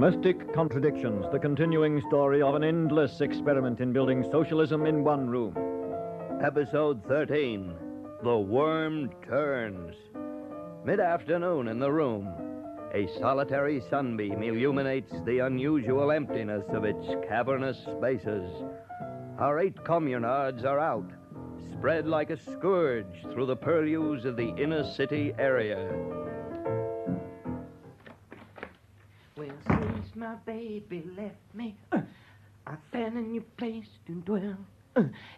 Domestic Contradictions, the continuing story of an endless experiment in building socialism in one room. Episode 13, The Worm Turns. Mid-afternoon in the room. A solitary sunbeam illuminates the unusual emptiness of its cavernous spaces. Our 8 communards are out, spread like a scourge through the purlieus of the inner city area. Well, since my baby left me, I found a new place to dwell.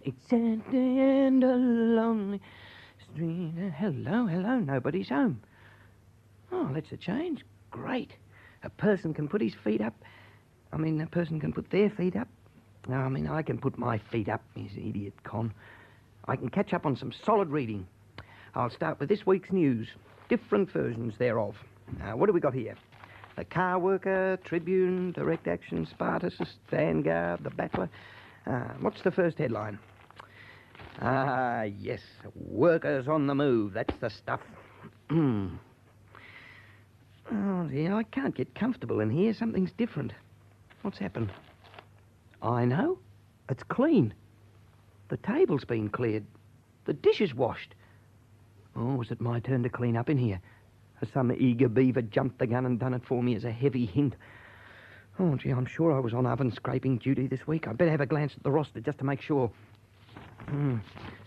It's at the end of a lonely street. Hello, nobody's home. Oh, that's a change. Great. A person can put his feet up. A person can put their feet up. I can put my feet up, this idiot con. I can catch up on some solid reading. I'll start with this week's news. Different versions thereof. What do we got here? The Car Worker, Tribune, Direct Action, Spartacus, Vanguard, The Battler. What's the first headline? Yes. Workers on the move. That's the stuff. Oh, dear, I can't get comfortable in here. Something's different. What's happened? I know. It's clean. The table's been cleared. The dishes washed. Oh, was it my turn to clean up in here? Has some eager beaver jumped the gun and done it for me as a heavy hint? Oh, gee, I'm sure I was on oven scraping duty this week. I'd better have a glance at the roster just to make sure.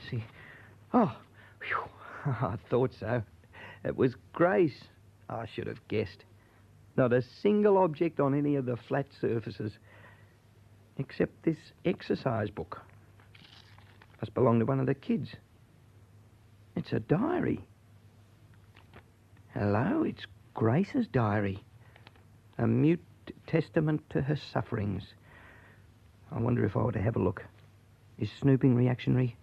See. Oh, whew. I thought so. It was Grace. I should have guessed. Not a single object on any of the flat surfaces. Except this exercise book. Must belong to one of the kids. It's a diary. Hello, it's Grace's diary. A mute testament to her sufferings. I wonder if I ought to have a look. Is snooping reactionary?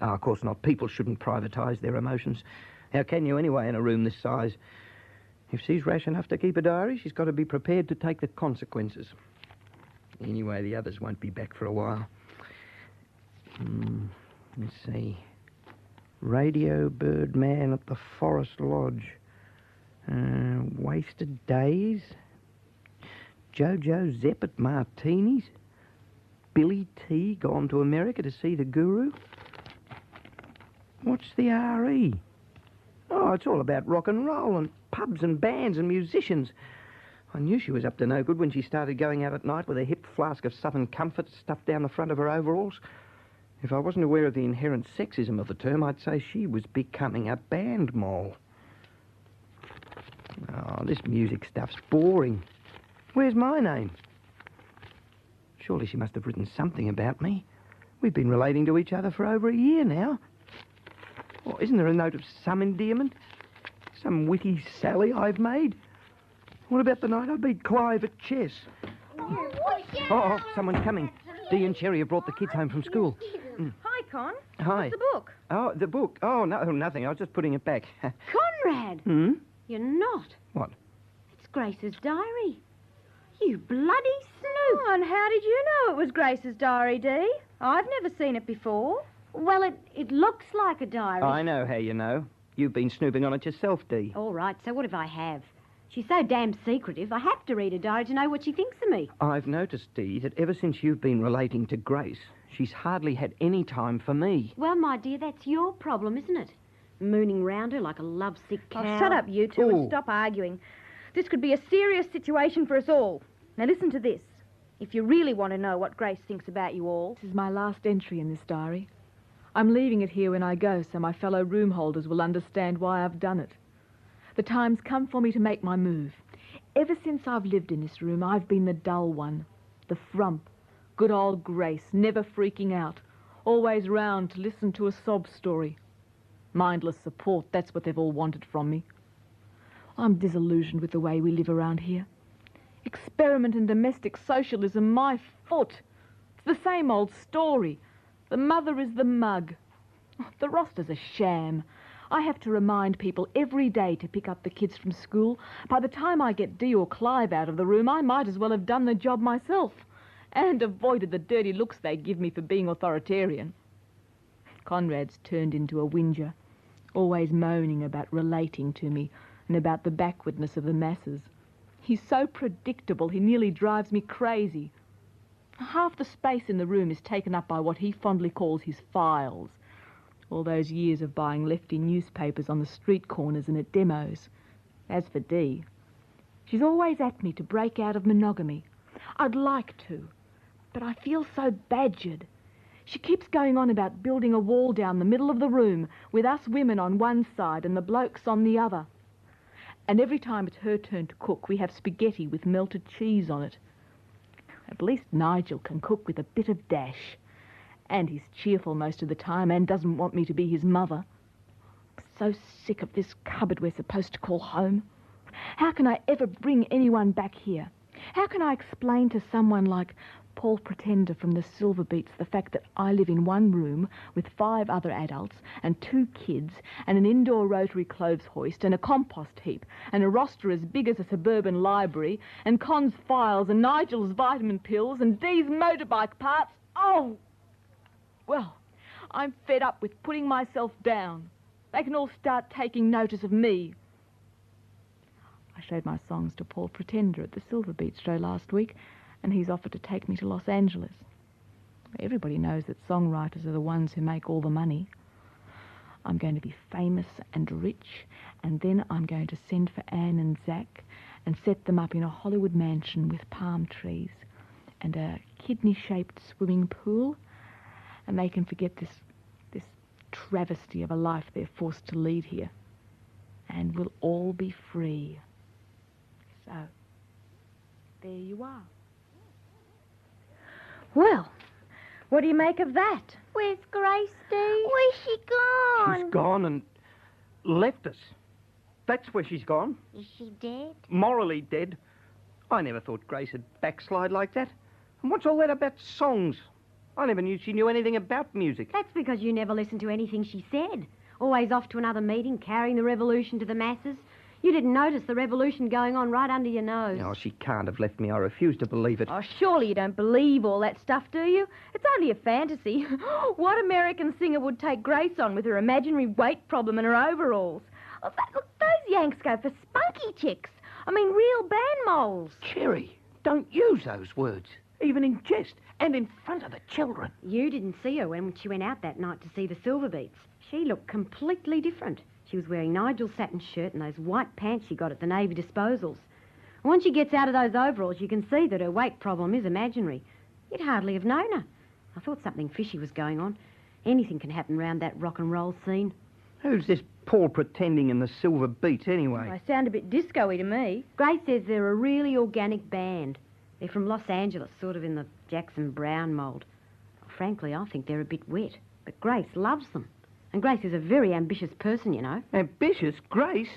Of course not. People shouldn't privatise their emotions. How can you anyway in a room this size? If she's rash enough to keep a diary, she's got to be prepared to take the consequences. Anyway, the others won't be back for a while. Let's see. Radio Bird Man at the Forest Lodge. Wasted Days. Jojo Zepp at Martini's. Billy T gone to America to see the guru. What's the RE? Oh, it's all about rock and roll and pubs and bands and musicians. I knew she was up to no good when she started going out at night with a hip flask of Southern Comfort stuffed down the front of her overalls. If I wasn't aware of the inherent sexism of the term, I'd say she was becoming a band mole. Oh, this music stuff's boring. Where's my name? Surely she must have written something about me. We've been relating to each other for over a year now. Oh, isn't there a note of some endearment? Some witty sally I've made? What about the night I beat Clive at chess? Oh, someone's coming. Dee and Sherry have brought the kids home from school. Hi, Con. Hi. What's the book? Oh, the book. Oh, no, nothing. I was just putting it back. Conrad! You're not. What? It's Grace's diary. You bloody snoop. Oh, and how did you know it was Grace's diary, Dee? I've never seen it before. Well, it looks like a diary. I know how you know. You've been snooping on it yourself, Dee. All right, so what if I have? She's so damn secretive, I have to read a diary to know what she thinks of me. I've noticed, Dee, that ever since you've been relating to Grace, she's hardly had any time for me. Well, my dear, that's your problem, isn't it? Mooning round her like a lovesick cow. Oh, shut up, you two, and stop arguing. This could be a serious situation for us all. Now listen to this. If you really want to know what Grace thinks about you all... This is my last entry in this diary. I'm leaving it here when I go so my fellow room holders will understand why I've done it. The time's come for me to make my move. Ever since I've lived in this room, I've been the dull one, the frump, good old Grace, never freaking out, always round to listen to a sob story. Mindless support, that's what they've all wanted from me. I'm disillusioned with the way we live around here. Experiment in domestic socialism, my foot. It's the same old story. The mother is the mug. The roster's a sham. I have to remind people every day to pick up the kids from school. By the time I get Dee or Clive out of the room, I might as well have done the job myself and avoided the dirty looks they give me for being authoritarian. Conrad's turned into a whinger, always moaning about relating to me and about the backwardness of the masses. He's so predictable, he nearly drives me crazy. Half the space in the room is taken up by what he fondly calls his files. All those years of buying lefty newspapers on the street corners and at demos. As for Dee, she's always at me to break out of monogamy. I'd like to, but I feel so badgered. She keeps going on about building a wall down the middle of the room with us women on one side and the blokes on the other. And every time it's her turn to cook, we have spaghetti with melted cheese on it. At least Nigel can cook with a bit of dash. And he's cheerful most of the time and doesn't want me to be his mother. I'm so sick of this cupboard we're supposed to call home. How can I ever bring anyone back here? How can I explain to someone like Paul Pretender from the Silver Beats the fact that I live in one room with 5 other adults and 2 kids and an indoor rotary clothes hoist and a compost heap and a roster as big as a suburban library and Con's files and Nigel's vitamin pills and Dee's motorbike parts? Oh! Well, I'm fed up with putting myself down. They can all start taking notice of me. I showed my songs to Paul Pretender at the Silver Beach show last week, and he's offered to take me to Los Angeles. Everybody knows that songwriters are the ones who make all the money. I'm going to be famous and rich, and then I'm going to send for Anne and Zach and set them up in a Hollywood mansion with palm trees and a kidney-shaped swimming pool, and they can forget this travesty of a life they're forced to lead here. And we'll all be free. So, there you are. Well, what do you make of that? Where's Grace, Dee? Where's she gone? She's gone and left us. That's where she's gone. Is she dead? Morally dead. I never thought Grace would backslide like that. And what's all that about songs? I never knew she knew anything about music. That's because you never listened to anything she said. Always off to another meeting, carrying the revolution to the masses. You didn't notice the revolution going on right under your nose. Oh, she can't have left me. I refuse to believe it. Oh, surely you don't believe all that stuff, do you? It's only a fantasy. What American singer would take Grace on with her imaginary weight problem and her overalls? Oh, look, those Yanks go for spunky chicks. I mean, real band moles. Cherry, don't use those words, even in jest and in front of the children. You didn't see her when she went out that night to see the Silver Beats. She looked completely different. She was wearing Nigel's satin shirt and those white pants she got at the Navy disposals. Once she gets out of those overalls, you can see that her weight problem is imaginary. You'd hardly have known her. I thought something fishy was going on. Anything can happen round that rock and roll scene. Who's this Paul Pretending in the Silver Beats, anyway? They sound a bit disco-y to me. Grace says they're a really organic band. They're from Los Angeles, sort of in the Jackson Browne mould. Frankly, I think they're a bit wet, but Grace loves them. And Grace is a very ambitious person, you know. Ambitious? Grace?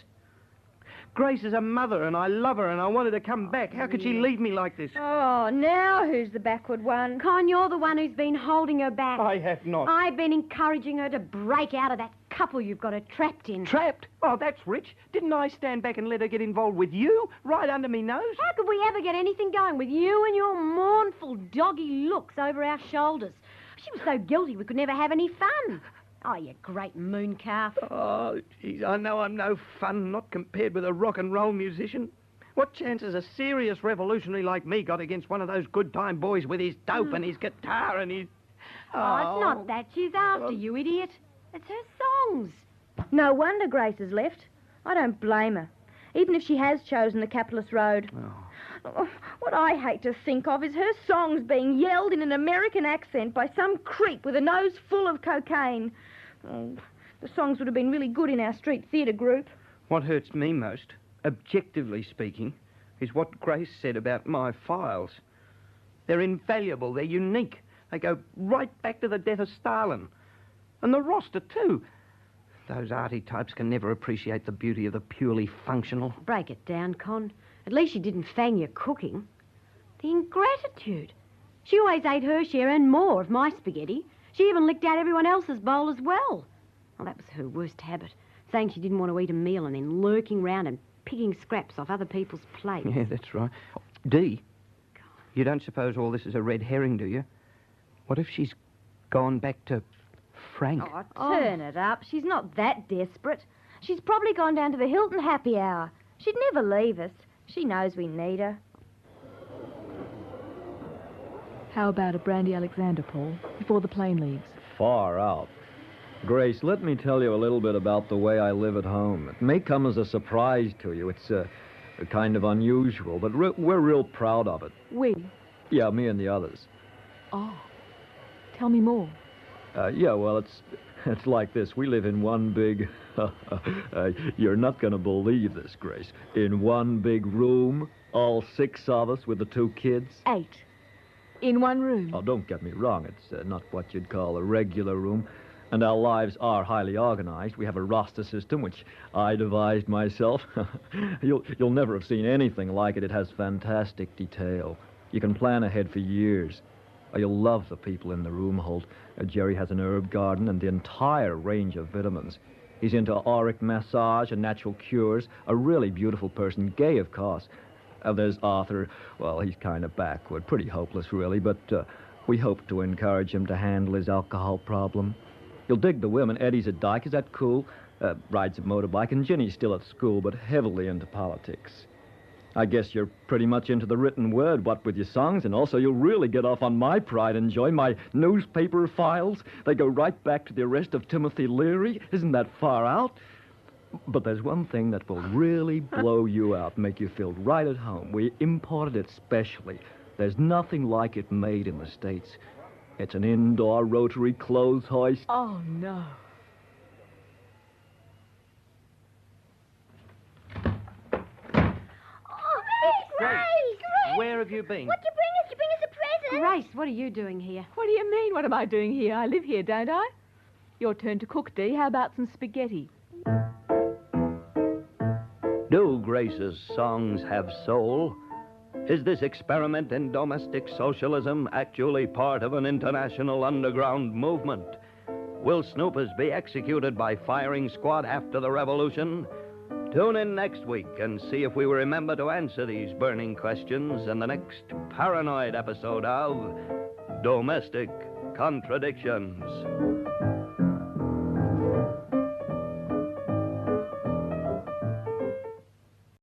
Grace is a mother, and I love her, and I want her to come back. How could she leave me like this? Oh, now who's the backward one? Con, you're the one who's been holding her back. I have not. I've been encouraging her to break out of that couple you've got her trapped in. Trapped? Oh, that's rich. Didn't I stand back and let her get involved with you, right under me nose? How could we ever get anything going with you and your mournful doggy looks over our shoulders? She was so guilty we could never have any fun. Oh, you great mooncalf. Oh, geez, I know I'm no fun, not compared with a rock and roll musician. What chance has a serious revolutionary like me got against one of those good time boys with his dope and his guitar and his... Oh, it's not that. She's after you, idiot. It's her songs. No wonder Grace has left. I don't blame her, even if she has chosen the capitalist road. Oh, what I hate to think of is her songs being yelled in an American accent by some creep with a nose full of cocaine. Oh, the songs would have been really good in our street theatre group. What hurts me most, objectively speaking, is what Grace said about my files. They're invaluable, they're unique. They go right back to the death of Stalin. And the roster, too. Those arty types can never appreciate the beauty of the purely functional. Break it down, Con. At least she didn't fang your cooking. The ingratitude. She always ate her share and more of my spaghetti. She even licked out everyone else's bowl as well. Well, that was her worst habit, saying she didn't want to eat a meal and then lurking round and picking scraps off other people's plates. Yeah, that's right. Dee, you don't suppose all this is a red herring, do you? What if she's gone back to Frank? Oh, turn it up. She's not that desperate. She's probably gone down to the Hilton happy hour. She'd never leave us. She knows we need her. How about a brandy Alexander, Paul, before the plane leaves? Far out. Grace, let me tell you a little bit about the way I live at home. It may come as a surprise to you. It's kind of unusual, but we're real proud of it. We? Yeah, me and the others. Oh. Tell me more. Yeah, well, it's like this. We live in one big... you're not going to believe this, Grace. In one big room, all 6 of us with the 2 kids. 8. In one room. Oh, don't get me wrong. It's not what you'd call a regular room. And our lives are highly organized. We have a roster system, which I devised myself. You'll never have seen anything like it. It has fantastic detail. You can plan ahead for years. Oh, you'll love the people in the room hold. Jerry has an herb garden and the entire range of vitamins. He's into auric massage and natural cures. A really beautiful person, gay, of course. There's Arthur. Well, he's kind of backward, pretty hopeless, really, but we hope to encourage him to handle his alcohol problem. You'll dig the women. Eddie's a dyke. Is that cool? Rides a motorbike, and Ginny's still at school, but heavily into politics. I guess you're pretty much into the written word, what with your songs, and also you'll really get off on my pride and joy, my newspaper files. They go right back to the arrest of Timothy Leary. Isn't that far out? But there's one thing that will really blow you out, make you feel right at home. We imported it specially. There's nothing like it made in the States. It's an indoor rotary clothes hoist. Oh, no. Grace! Where have you been? What'd you bring us? You bring us a present? Grace, what are you doing here? What do you mean, what am I doing here? I live here, don't I? Your turn to cook, Dee. How about some spaghetti? Do Grace's songs have soul? Is this experiment in domestic socialism actually part of an international underground movement? Will snoopers be executed by firing squad after the revolution? Tune in next week and see if we remember to answer these burning questions in the next paranoid episode of Domestic Contradictions.